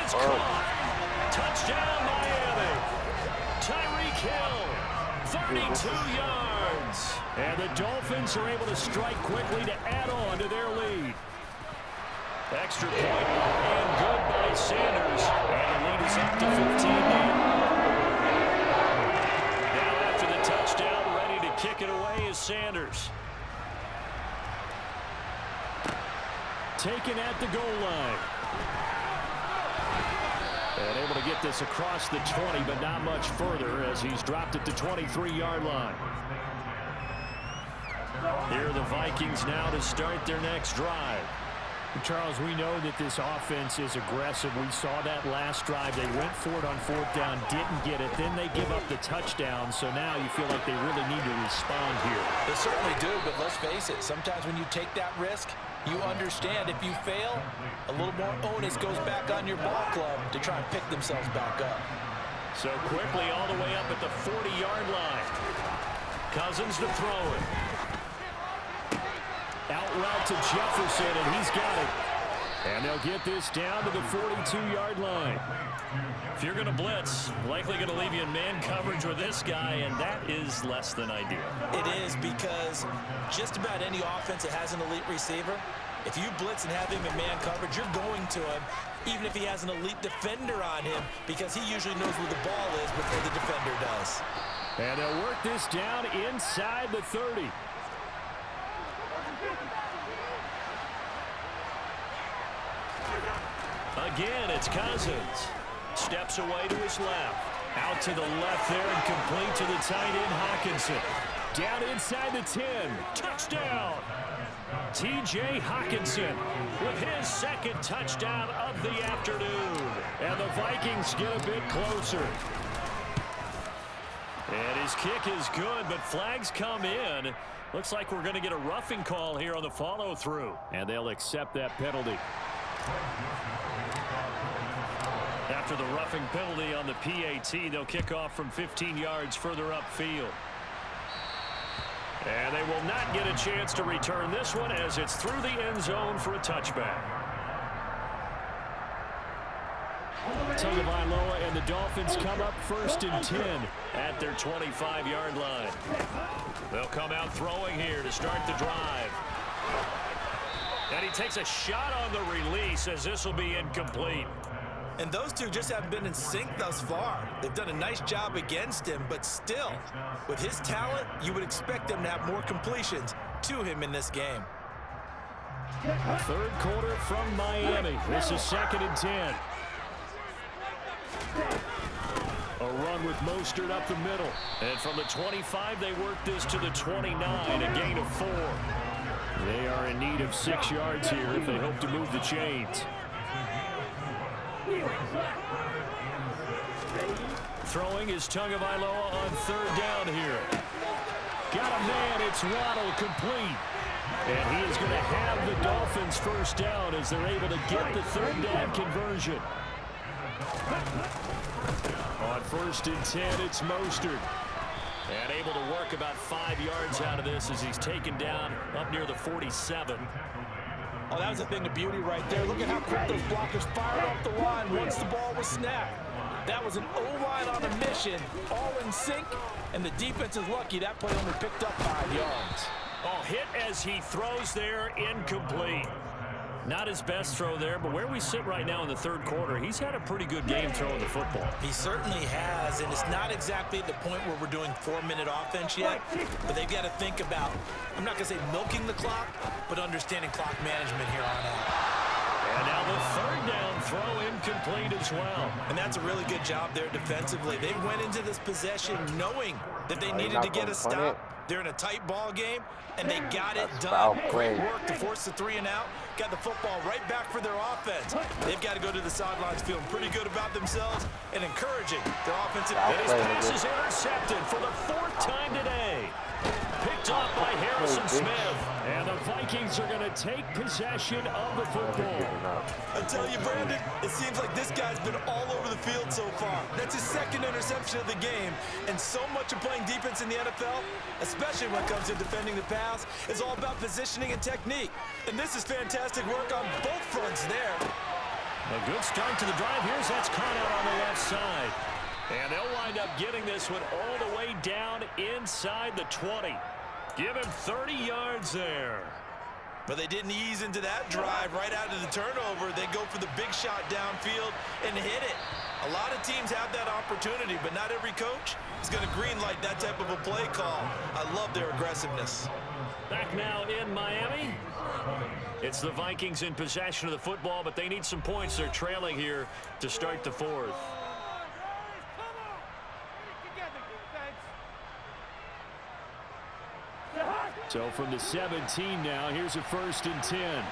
It's caught. Touchdown, Miami. Tyreek Hill, 32 yards. And the Dolphins are able to strike quickly to add on to their lead. Extra point and good by Sanders. And the lead is up to 15 now. Now after the touchdown, ready to kick it away is Sanders. Taken at the goal line. And able to get this across the 20, but not much further as he's dropped it to 23-yard line. Here are the Vikings now to start their next drive. Charles, we know that this offense is aggressive. We saw that last drive. They went for it on 4th down, didn't get it. Then they give up the touchdown. So now you feel like they really need to respond here. They certainly do, but let's face it. Sometimes when you take that risk, you understand if you fail, a little more onus goes back on your ball club to try and pick themselves back up. So quickly all the way up at the 40-yard line. Cousins to throw it. Out route to Jefferson, and he's got it. And they'll get this down to the 42-yard line. If you're going to blitz, likely going to leave you in man coverage with this guy, and that is less than ideal. It is, because just about any offense that has an elite receiver, if you blitz and have him in man coverage, you're going to him, even if he has an elite defender on him, because he usually knows where the ball is before the defender does. And they'll work this down inside the 30. Again, it's Cousins. Steps away to his left. Out to the left there and complete to the tight end, Hockenson. Down inside the 10. Touchdown. T.J. Hockenson with his second touchdown of the afternoon. And the Vikings get a bit closer. And his kick is good, but flags come in. Looks like we're going to get a roughing call here on the follow-through. And they'll accept that penalty. After the roughing penalty on the PAT, they'll kick off from 15 yards further upfield. And they will not get a chance to return this one as it's through the end zone for a touchback. Tagovailoa and the Dolphins come up 1st and 10 at their 25-yard line. They'll come out throwing here to start the drive. And he takes a shot on the release as this will be incomplete. And those two just haven't been in sync thus far. They've done a nice job against him, but still, with his talent, you would expect them to have more completions to him in this game. 3rd quarter from Miami. This is 2nd and 10. A run with Mostert up the middle. And from the 25, they work this to the 29, a gain of 4. They are in need of 6 yards here if they hope to move the chains. Throwing is Tagovailoa on 3rd down here. Got a man, it's Waddle, complete. And he is going to have the Dolphins 1st down as they're able to get the 3rd down conversion. On 1st and 10, it's Mostert. And able to work about 5 yards out of this as he's taken down up near the 47. Oh, that was a thing of beauty right there. Look at how quick those blockers fired off the line once the ball was snapped. That was an O-line on a mission, all in sync, and the defense is lucky that play only picked up 5 yards. Oh, hit as he throws there, incomplete. Not his best throw there, but where we sit right now in the 3rd quarter, he's had a pretty good game throwing the football. He certainly has, and it's not exactly at the point where we're doing 4-minute offense yet, but they've got to think about, I'm not going to say milking the clock, but understanding clock management here on out. And now the 3rd down throw incomplete as well. And that's a really good job there defensively. They went into this possession knowing that they needed to get a stop. They're in a tight ball game, and they got it done. Great work to force the 3 and out. Got the football right back for their offense. They've got to go to the sidelines feeling pretty good about themselves and encouraging their offensive. And his pass is intercepted for the 4th time today. Picked off by Harrison Smith. And the Vikings are going to take possession of the football. I tell you, Brandon, it seems like this guy's been all over the field so far. That's his 2nd interception of the game. And so much of playing defense in the NFL, especially when it comes to defending the pass, is all about positioning and technique. And this is fantastic work on both fronts there. A good start to the drive. Here's that's caught out on the left side. And they'll wind up getting this one all the way down inside the 20. Give him 30 yards there. But they didn't ease into that drive right out of the turnover. They go for the big shot downfield and hit it. A lot of teams have that opportunity, but not every coach is going to greenlight that type of a play call. I love their aggressiveness. Back now in Miami. It's the Vikings in possession of the football, but they need some points. They're trailing here to start the fourth. So from the 17 now, here's a 1st and 10.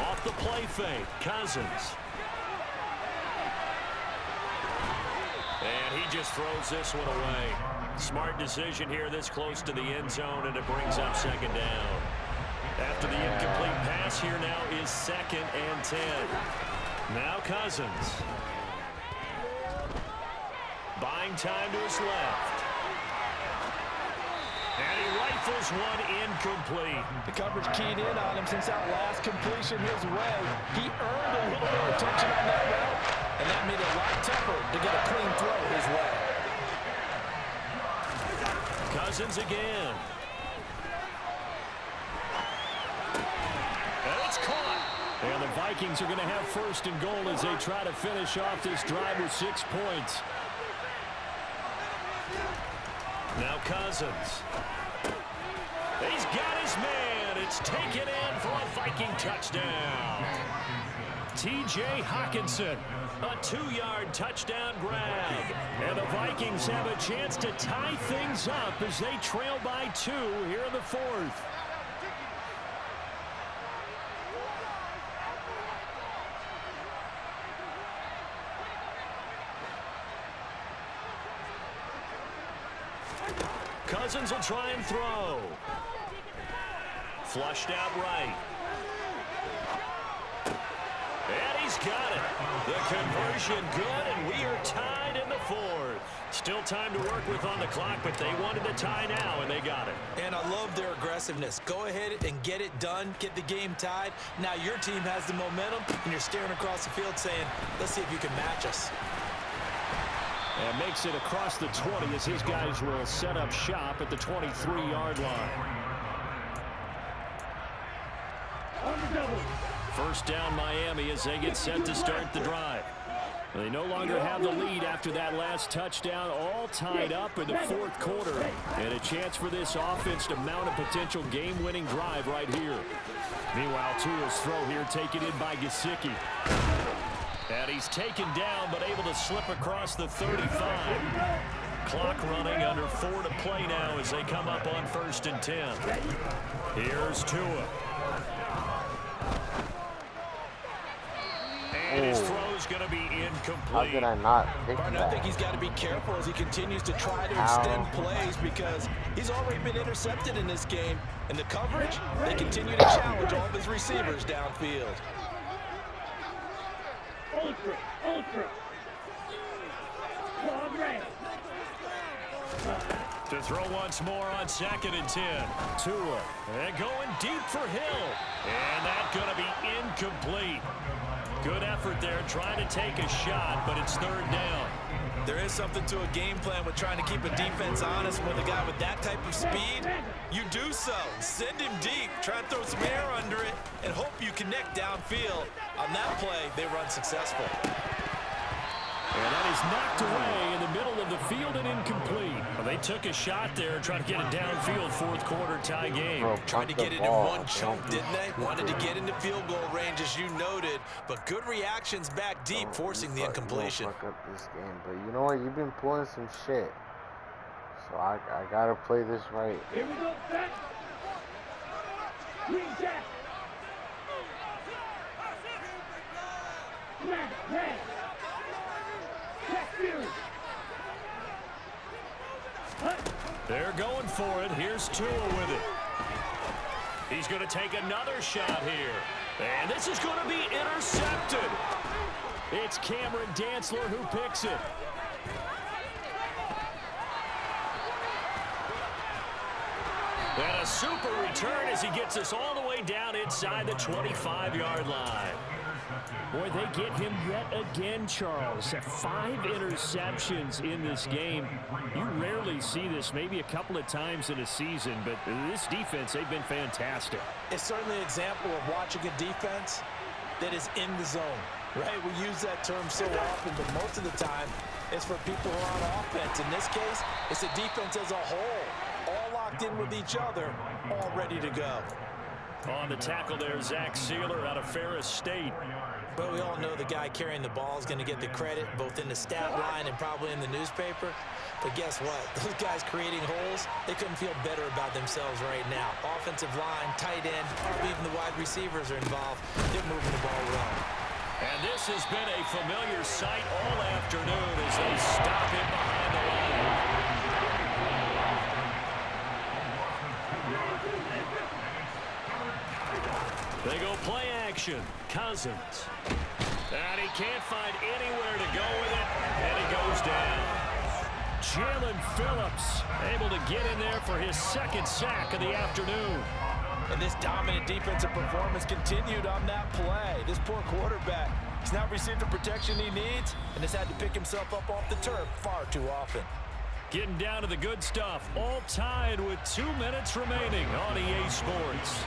Off the play fake, Cousins. And he just throws this one away. Smart decision here this close to the end zone, and it brings up 2nd down. After the incomplete pass, here now is 2nd and 10. Now Cousins. Buying time to his left. And he rifles one incomplete. The coverage keyed in on him since that last completion his way. He earned a little more attention on that route, and that made it a lot tougher to get a clean throw his way. Cousins again. And it's caught. And the Vikings are going to have 1st and goal as they try to finish off this drive with 6 points. Now Cousins. He's got his man. It's taken in for a Viking touchdown. T.J. Hawkinson, a 2-yard touchdown grab. And the Vikings have a chance to tie things up as they trail by 2 here in the 4th. Cousins will try and throw. Flushed out right. And he's got it. The conversion good, and we are tied in the 4th. Still time to work with on the clock, but they wanted to tie now, and they got it. And I love their aggressiveness. Go ahead and get it done. Get the game tied. Now your team has the momentum, and you're staring across the field saying, let's see if you can match us. And makes it across the 20 as his guys will set up shop at the 23-yard line. 1st down Miami as they get set to start the drive. They no longer have the lead after that last touchdown, all tied up in the 4th quarter. And a chance for this offense to mount a potential game-winning drive right here. Meanwhile, Tua's throw here taken in by Gesicki. And he's taken down, but able to slip across the 35. Clock running under 4 to play now as they come up on 1st and 10. Here's Tua. And his throw's going to be incomplete. How did I not pick Martin, that? I think he's got to be careful as he continues to try to extend plays because he's already been intercepted in this game. And the coverage, they continue to challenge all of his receivers downfield. Ultra. To throw once more on 2nd and 10. Tua. And going deep for Hill. And that's going to be incomplete. Good effort there trying to take a shot, but it's 3rd down. There is something to a game plan with trying to keep a defense honest. With a guy with that type of speed, you do so. Send him deep, try and throw some air under it, and hope you connect downfield. On that play, they run successful. And that is knocked away in the middle of the field and incomplete. Well, they took a shot there, trying to get it downfield, 4th quarter tie game. Bro, Tried to get it in one chunk, didn't they? Wanted to get into field goal range, as you noted, but good reactions back deep, forcing the incompletion. Fuck up this game, but you know what? You've been pulling some shit, so I gotta play this right. Here we go, set. Green jack. Red. They're going for it. Here's Tua with it. He's going to take another shot here. And this is going to be intercepted. It's Cameron Dantzler who picks it. And a super return as he gets us all the way way down inside the 25-yard line. Boy, they get him yet again, Charles. 5 interceptions in this game. You rarely see this, maybe a couple of times in a season, but this defense, they've been fantastic. It's certainly an example of watching a defense that is in the zone, right? We use that term so often, but most of the time, it's for people who are on offense. In this case, it's the defense as a whole, all locked in with each other, all ready to go. On the tackle there, Zach Sealer out of Ferris State. But we all know the guy carrying the ball is going to get the credit, both in the stat line and probably in the newspaper. But guess what? Those guys creating holes, they couldn't feel better about themselves right now. Offensive line, tight end, probably even the wide receivers are involved. They're moving the ball well. And this has been a familiar sight all afternoon as they stop him behind the line. They go play action. Cousins. And he can't find anywhere to go with it. And he goes down. Jalen Phillips able to get in there for his second sack of the afternoon. And this dominant defensive performance continued on that play. This poor quarterback, he's not received the protection he needs and has had to pick himself up off the turf far too often. Getting down to the good stuff. All tied with 2 minutes remaining on EA Sports.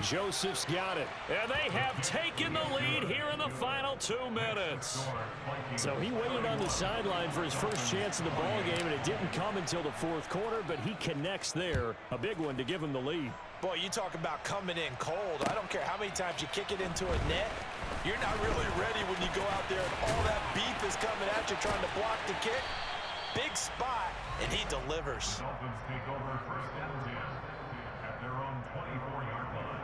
Joseph's got it. And they have taken the lead here in the final 2 minutes. So he waited on the sideline for his first chance in the ball game, and it didn't come until the fourth quarter, but he connects there. A big one to give him the lead. Boy, you talk about coming in cold. I don't care how many times you kick it into a net. You're not really ready when you go out there and all that beef is coming at you trying to block the kick. Big spot, and he delivers. Dolphins take over first and 10 at their own 24-yard line.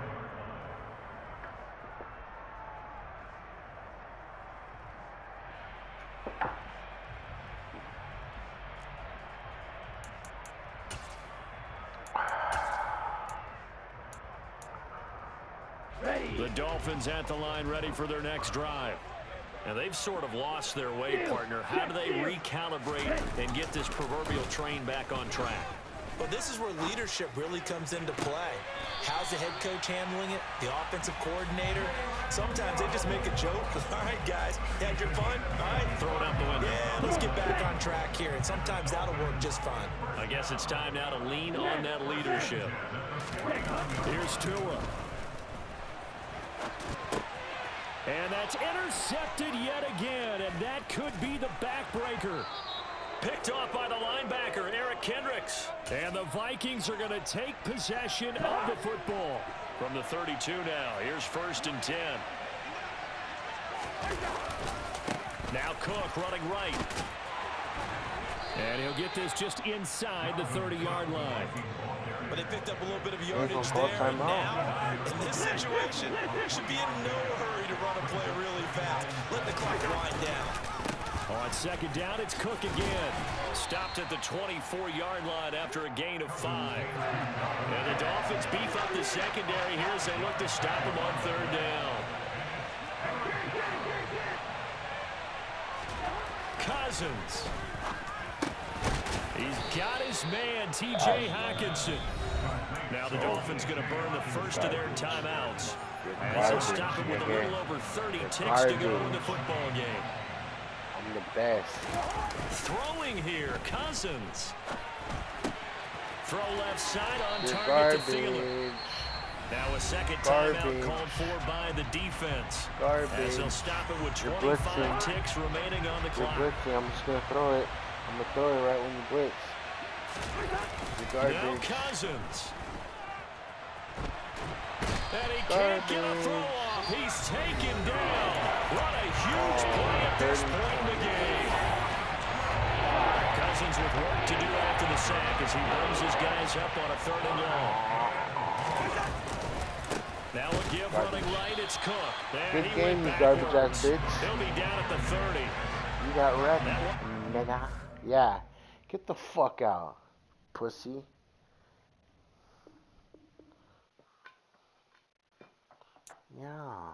The Dolphins at the line ready for their next drive. And they've sort of lost their way, partner. How do they recalibrate and get this proverbial train back on track? Well, this is where leadership really comes into play. How's the head coach handling it? The offensive coordinator? Sometimes they just make a joke. All right, guys, you had your fun? All right. Throw it out the window. Yeah, let's get back on track here. And sometimes that'll work just fine. I guess it's time now to lean on that leadership. Here's Tua. And that's intercepted yet again, and that could be the backbreaker. Picked off by the linebacker, Eric Kendricks. And the Vikings are going to take possession of the football. From the 32 now, here's 1st and 10. Now Cook running right. And he'll get this just inside the 30-yard line. But they picked up a little bit of yardage there, and now, in this situation, should be in no hurry to run a play really fast. Let the clock wind down. On 2nd down, it's Cook again. Stopped at the 24-yard line after a gain of 5. And the Dolphins beef up the secondary here as they look to stop him on 3rd down. Cousins. He's got his man, T.J. Hawkinson. Now the Dolphins going to burn the first of their timeouts. As they'll stop it with a little over 30 ticks to go in the football game. I'm the best. Throwing here, Cousins. Throw left side on target to Thielen. Now a second timeout called for by the defense. As they'll stop it with 25 ticks remaining on the clock. I'm just going to throw it. I'm going to throw it right when you blitz. Now Cousins. And he can't get a throw off. He's taken down. What a huge play at this point in the game. Cousins with work to do after the sack as he brings his guys up on a 3rd and long. Now a give running right, it's Cook. Good game, you garbage ass bitch. He'll be down at the 30. You got wrecked, nigga. Yeah. Get the fuck out, pussy. Yeah.